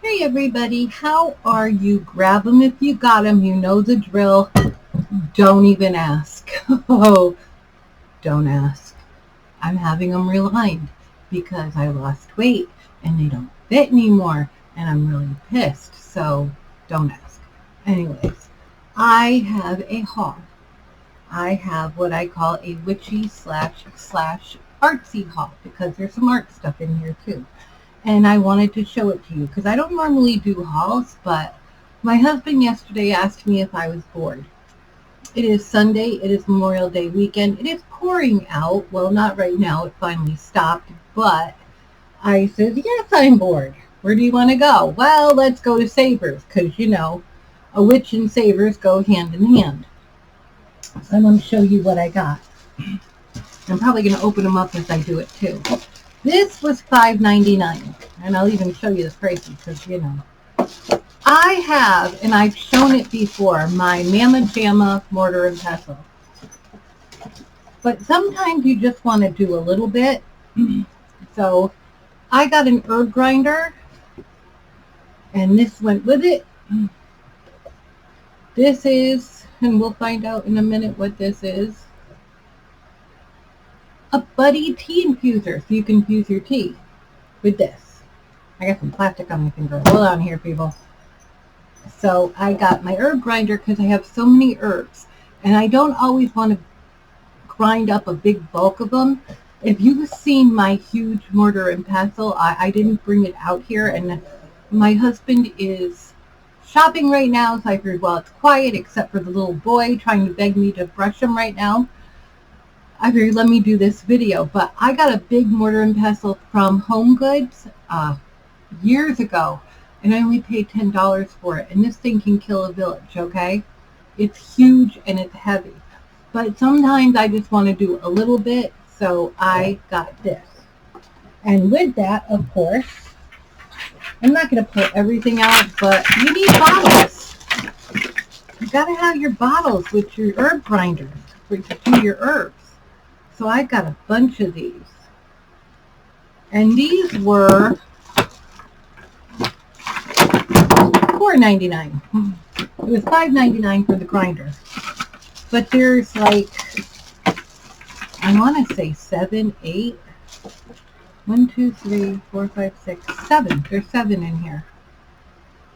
Hey everybody, how are you? Grab them if you got them. You know the drill. Don't even ask. Oh, don't ask. I'm having them realigned because I lost weight and they don't fit anymore and I'm really pissed. So don't ask. Anyways, I have a haul. I have what I call a witchy slash artsy haul because there's some art stuff in here too. And I wanted to show it to you because I don't normally do hauls, but my husband yesterday asked me if I was bored. It is Sunday, it is Memorial Day weekend, it is pouring out. Well, not right now, it finally stopped, but I said, yes, I'm bored. Where do you want to go? Well, let's go to Savers because, a witch and Savers go hand in hand. So I'm going to show you what I got. I'm probably going to open them up as I do it too. This was $5.99, and I'll even show you the prices because, I have, and I've shown it before, my Mama Jamma mortar and pestle. But sometimes you just want to do a little bit. So I got an herb grinder, and this went with it. This is, and we'll find out in a minute what this is, a buddy tea infuser, so you can infuse your tea with this. I got some plastic on my finger. Hold on here, people. So I got my herb grinder because I have so many herbs, and I don't always want to grind up a big bulk of them. If you've seen my huge mortar and pestle, I didn't bring it out here, and my husband is shopping right now, so I figured, well, it's quiet except for the little boy trying to beg me to brush him right now. I figured, let me do this video. But I got a big mortar and pestle from Home Goods years ago, and I only paid $10 for it. And this thing can kill a village, okay? It's huge and it's heavy. But sometimes I just want to do a little bit, so I got this. And with that, of course, I'm not going to put everything out, but you need bottles. You got to have your bottles with your herb grinders to do your herbs. So I got a bunch of these. And these were $4.99. It was $5.99 for the grinder. But there's like, I want to say 7, 8. 1, 2, 3, 4, 5, 6, 7. There's 7 in here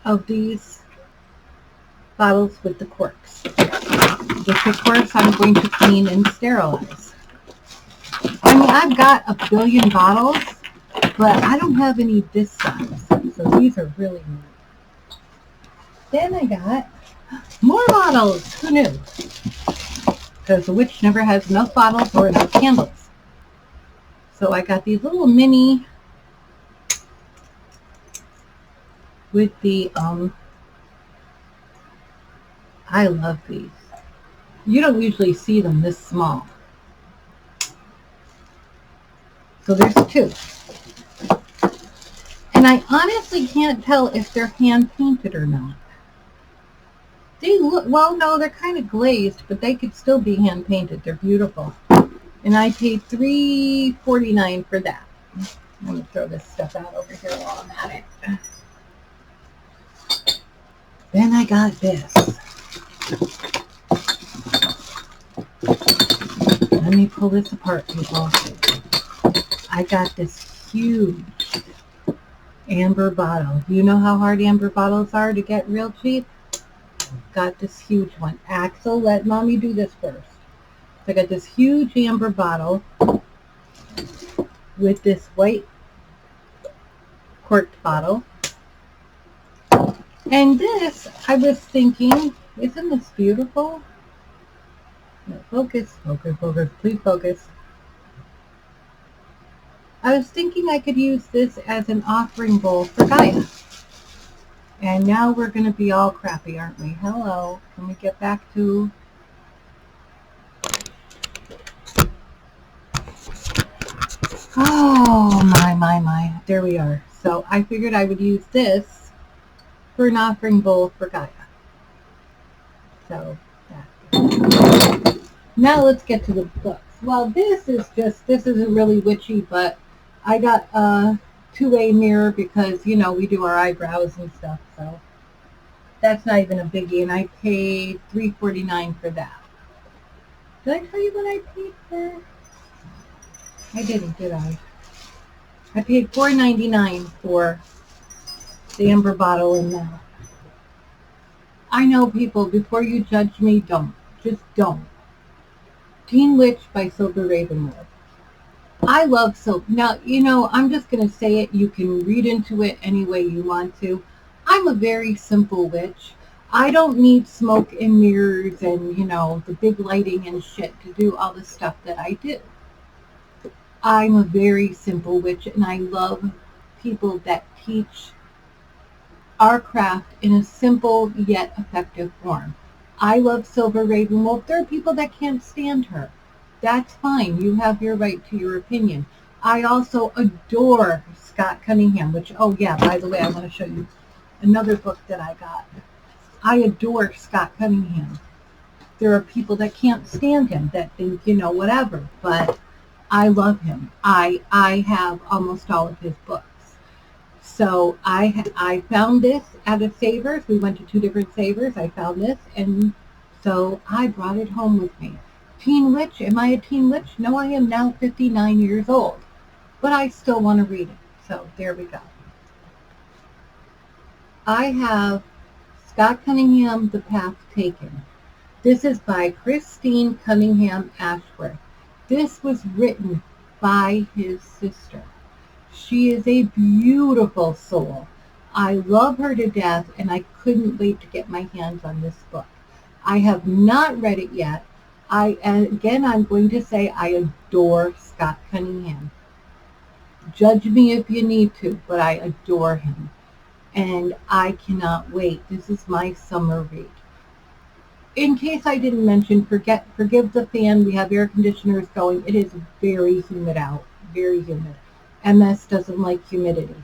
of these bottles with the corks, which of course I'm going to clean and sterilize. I mean, I've got a billion bottles, but I don't have any this size, so these are really neat. Then I got more bottles. Who knew? Because the witch never has enough bottles or enough candles. So I got these little mini with the, I love these. You don't usually see them this small. So there's 2. And I honestly can't tell if they're hand painted or not. They look, well, no, they're kind of glazed, but they could still be hand painted. They're beautiful. And I paid $3.49 for that. Let me throw this stuff out over here while I'm at it. Then I got this. Let me pull this apart, people. I got this huge amber bottle. You know how hard amber bottles are to get real cheap? Got this huge one. Axel, let mommy do this first. So I got this huge amber bottle with this white corked bottle. And this, I was thinking, isn't this beautiful? No, focus, focus, focus, please focus. I was thinking I could use this as an offering bowl for Gaia. And now we're going to be all crappy, aren't we? Hello. Let me get back to... Oh, my. There we are. So I figured I would use this for an offering bowl for Gaia. So, yeah. Now let's get to the books. Well, this isn't really witchy, but I got two-way mirror because, you know, we do our eyebrows and stuff. So that's not even a biggie. And I paid $3.49 for that. Did I tell you what I paid for? I didn't, did I? I paid $4.99 for the amber bottle in there. I know, people, before you judge me, don't. Just don't. Teen Witch by Silver Ravenwood. I love Silver. Now, you know, I'm just going to say it. You can read into it any way you want to. I'm a very simple witch. I don't need smoke and mirrors and, you know, the big lighting and shit to do all the stuff that I do. I'm a very simple witch, and I love people that teach our craft in a simple yet effective form. I love Silver Ravenwolf. There are people that can't stand her. That's fine. You have your right to your opinion. I also adore Scott Cunningham, which, oh yeah, by the way, I want to show you another book that I got. I adore Scott Cunningham. There are people that can't stand him, that think, you know, whatever, but I love him. I have almost all of his books. So I found this at a Savers. We went to 2 different Savers. I found this, and so I brought it home with me. Teen Witch, am I a teen witch? No, I am now 59 years old, but I still want to read it. So there we go. I have Scott Cunningham, The Path Taken. This is by Christine Cunningham Ashworth. This was written by his sister. She is a beautiful soul. I love her to death, and I couldn't wait to get my hands on this book. I have not read it yet. I'm going to say I adore Scott Cunningham. Judge me if you need to, but I adore him. And I cannot wait. This is my summer read. In case I didn't mention, forgive the fan. We have air conditioners going. It is very humid out. Very humid. MS doesn't like humidity.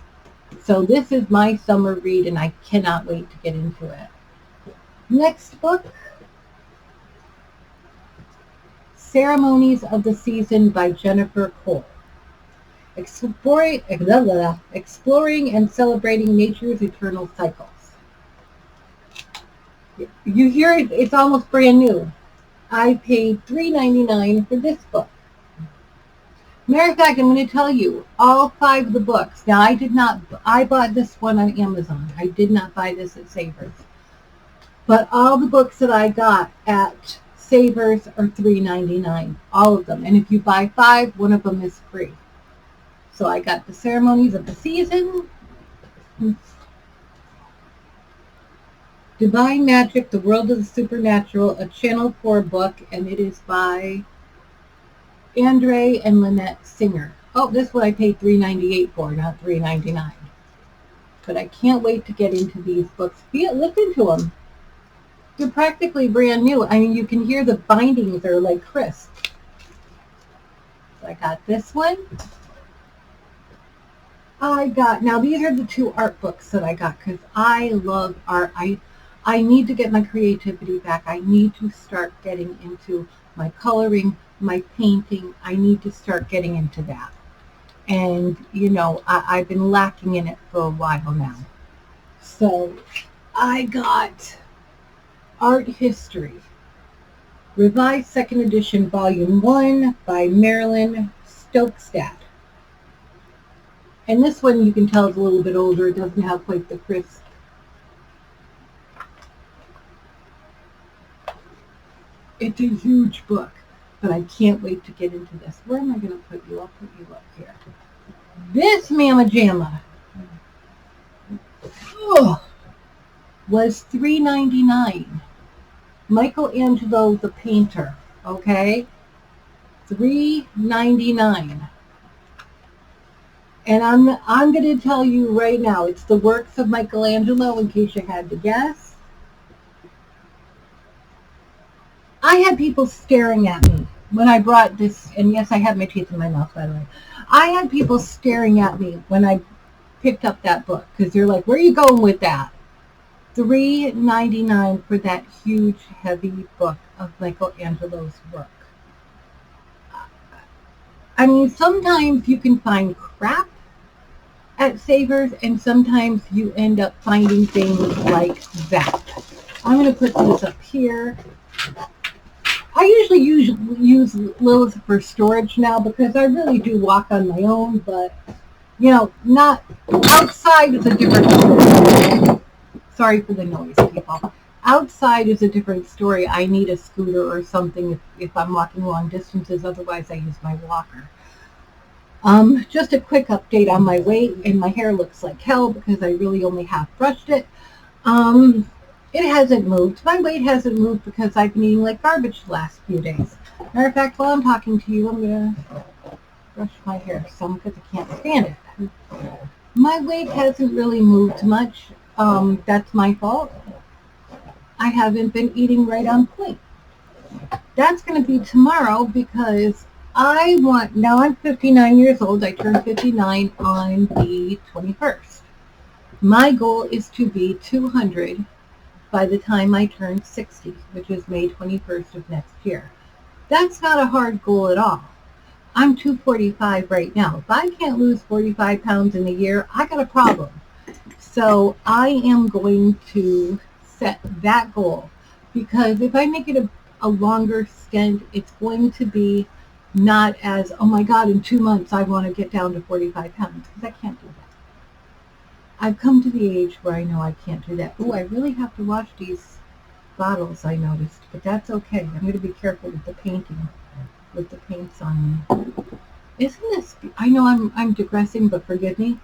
So this is my summer read, and I cannot wait to get into it. Next book, Ceremonies of the Season by Jennifer Cole. Exploring and celebrating nature's eternal cycles. You hear it, it's almost brand new. I paid $3.99 for this book. Matter of fact, I'm going to tell you, all 5 of the books. Now, I bought this one on Amazon. I did not buy this at Savers. But all the books that I got at Savers are $3.99, all of them. And if you buy 5, one of them is free. So I got the Ceremonies of the Season, Divine Magic, The World of the Supernatural, a Channel 4 book, and it is by Andre and Lynette Singer. Oh, this one I paid $3.98 for, not $3.99. But I can't wait to get into these books. Look into them. They're practically brand new. I mean, you can hear the bindings are like crisp. So I got this one. Now these are the 2 art books that I got because I love art. I need to get my creativity back. I need to start getting into my coloring, my painting. I need to start getting into that. And, you know, I've been lacking in it for a while now. So I got Art History, Revised 2nd Edition, Volume 1 by Marilyn Stokestad. And this one you can tell is a little bit older. It doesn't have quite the crisp. It's a huge book, but I can't wait to get into this. Where am I going to put you? I'll put you up here. This Mama Jamma was $3.99. Michelangelo the Painter, okay? $3.99. And I'm going to tell you right now, it's the works of Michelangelo, in case you had to guess. I had people staring at me when I brought this, and yes, I have my teeth in my mouth, by the way. I had people staring at me when I picked up that book, because they're like, where are you going with that? $3.99 for that huge, heavy book of Michelangelo's work. I mean, sometimes you can find crap, at Savers, and sometimes you end up finding things like that. I'm going to put this up here. I usually use Lilith for storage now because I really do walk on my own, but you know, not outside is a different story. Sorry for the noise, people. Outside is a different story. I need a scooter or something if I'm walking long distances. Otherwise, I use my walker. Just a quick update on my weight, and my hair looks like hell because I really only half brushed it. It hasn't moved. My weight hasn't moved because I've been eating like garbage the last few days. Matter of fact, while I'm talking to you, I'm going to brush my hair some because I can't stand it. My weight hasn't really moved much. That's my fault. I haven't been eating right on point. That's going to be tomorrow because now I'm 59 years old. I turned 59 on the 21st. My goal is to be 200 by the time I turn 60, which is May 21st of next year. That's not a hard goal at all. I'm 245 right now. If I can't lose 45 pounds in a year, I got a problem. So I am going to set that goal because if I make it a longer stint, it's going to be not as, oh my God, in 2 months I want to get down to 45 pounds because I can't do that. I've come to the age where I know I can't do that. Oh, I really have to wash these bottles, I noticed, but that's okay. I'm going to be careful with the painting, with the paints on me. Isn't this, I know I'm digressing, but forgive me.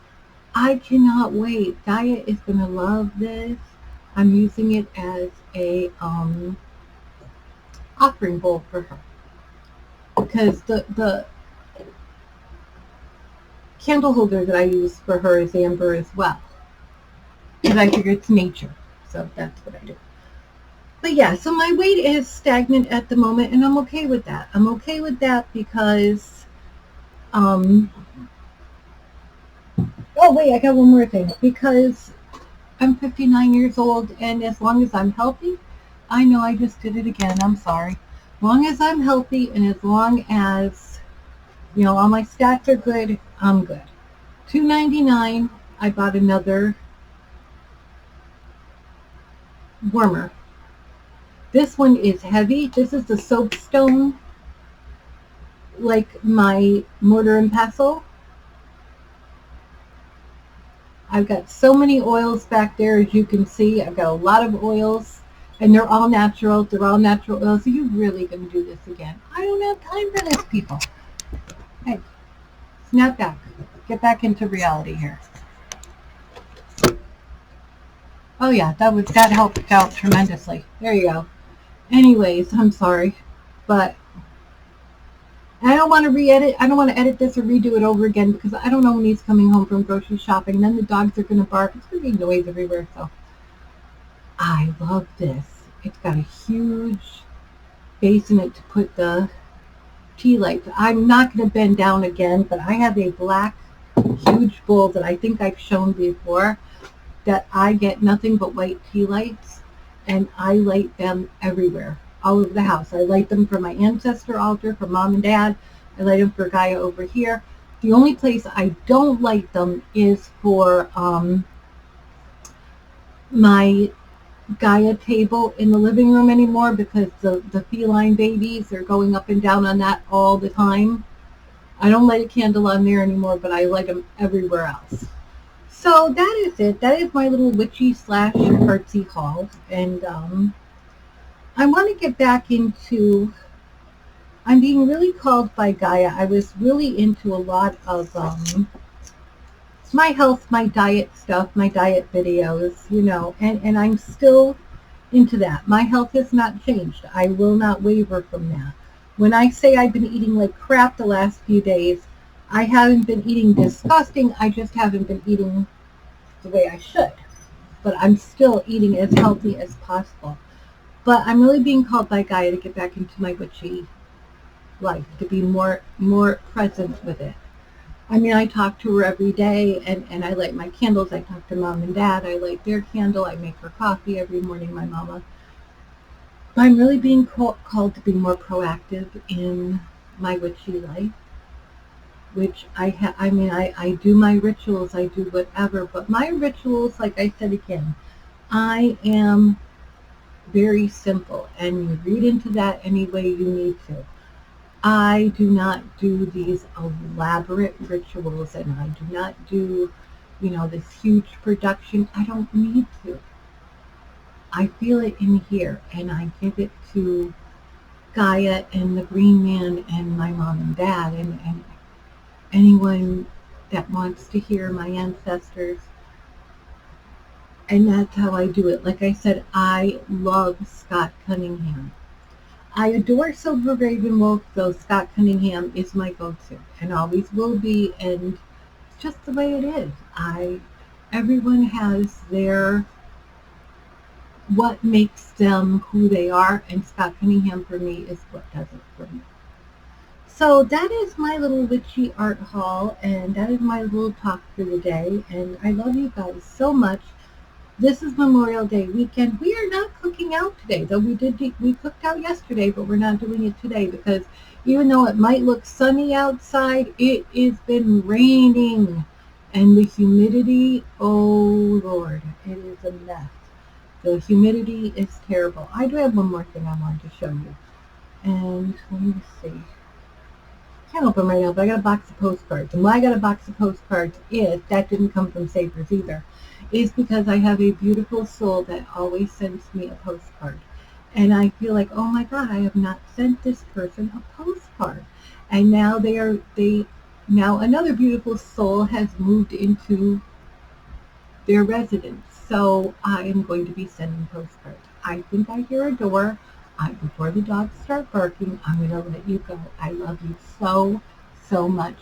I cannot wait. Gaia is going to love this. I'm using it as a offering bowl for her. Because the candle holder that I use for her is amber as well. Because I figure it's nature. So that's what I do. But yeah, so my weight is stagnant at the moment, and I'm okay with that. I'm okay with that because, oh wait, I got one more thing. Because I'm 59 years old, and as long as I'm healthy, I know I just did it again, I'm sorry. As long as I'm healthy and as long as, you know, all my stats are good, I'm good. $2.99, I bought another warmer. This one is heavy. This is the soapstone, like my mortar and pestle. I've got so many oils back there, as you can see. I've got a lot of oils, and they're all natural. They're all natural oils. Are you really going to do this again? I don't have time for this, people. Hey, snap back. Get back into reality here. Oh yeah, that helped out tremendously. There you go. Anyways, I'm sorry, but I don't want to re-edit. I don't want to edit this or redo it over again because I don't know when he's coming home from grocery shopping. Then the dogs are going to bark. It's going to be noise everywhere. So I love this. It's got a huge base in it to put the tea lights. I'm not going to bend down again, but I have a black huge bowl that I think I've shown before that I get nothing but white tea lights, and I light them everywhere, all over the house. I light them for my ancestor altar, for mom and dad. I light them for Gaia over here. The only place I don't light them is for my Gaia table in the living room anymore because the feline babies are going up and down on that all the time. I don't light a candle on there anymore, but I light them everywhere else. So that is it. That is my little witchy / artsy haul. And I want to get back into, I'm being really called by Gaia. I was really into a lot of my health, my diet stuff, my diet videos, you know, and I'm still into that. My health has not changed. I will not waver from that. When I say I've been eating like crap the last few days, I haven't been eating disgusting. I just haven't been eating the way I should. But I'm still eating as healthy as possible. But I'm really being called by Gaia to get back into my witchy life, to be more present with it. I mean, I talk to her every day, and I light my candles. I talk to mom and dad. I light their candle. I make her coffee every morning, my mama. I'm really being called to be more proactive in my witchy life. which I do my rituals, I do whatever, but my rituals, like I said again, I am very simple, and you read into that any way you need to. I do not do these elaborate rituals, and I do not do, this huge production. I don't need to. I feel it in here, and I give it to Gaia and the Green Man and my mom and dad, and anyone that wants to hear my ancestors. And that's how I do it. Like I said, I love Scott Cunningham. I adore Silver Raven Wolf, though Scott Cunningham is my go-to and always will be, and it's just the way it is. Everyone has their what makes them who they are, and Scott Cunningham for me is what does it for me. So that is my little witchy art haul, and that is my little talk for the day. And I love you guys so much. This is Memorial Day weekend. We are not cooking out today, though we cooked out yesterday, but we're not doing it today because even though it might look sunny outside, it has been raining, and the humidity, oh Lord, it is a mess. The humidity is terrible. I do have one more thing I wanted to show you, and let me see. Can't open right now, but I got a box of postcards. And why I got a box of postcards is that didn't come from Savers either. Is because I have a beautiful soul that always sends me a postcard. And I feel like, oh my God, I have not sent this person a postcard. And now now another beautiful soul has moved into their residence. So I am going to be sending postcards. I think I hear a door. Before the dogs start barking, I'm going to let you go. I love you so, so much.